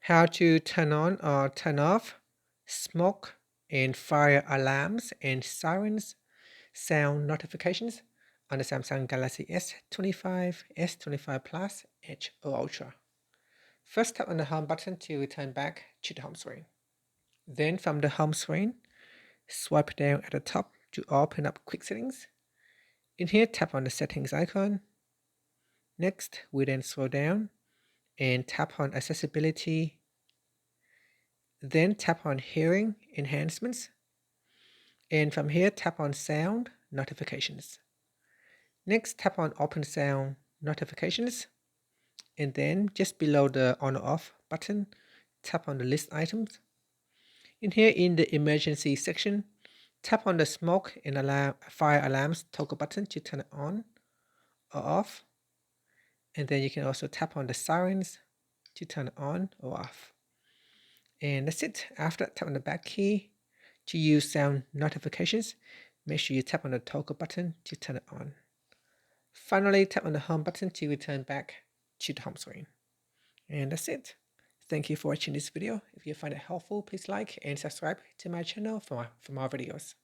how to turn on or turn off smoke and fire alarms and sirens sound notifications on the Samsung Galaxy S25, S25 Plus, Edge or Ultra. First, tap on the home button to return back to the home screen. Then from the home screen, swipe down at the top to open up quick settings. In here, tap on the settings icon. Next, we then scroll down and tap on accessibility. Then tap on hearing enhancements. And from here, tap on sound notifications. Next, tap on open sound notifications. And then just below the on or off button, tap on the list items. In here in the emergency section, tap on the smoke and fire alarms toggle button to turn it on or off. And then you can also tap on the sirens to turn it on or off. And that's it. After that, tap on the back key to use sound notifications. Make sure you tap on the toggle button to turn it on. Finally, tap on the home button to return back to the home screen. And that's it. Thank you for watching this video. If you find it helpful, please like and subscribe to my channel for more videos.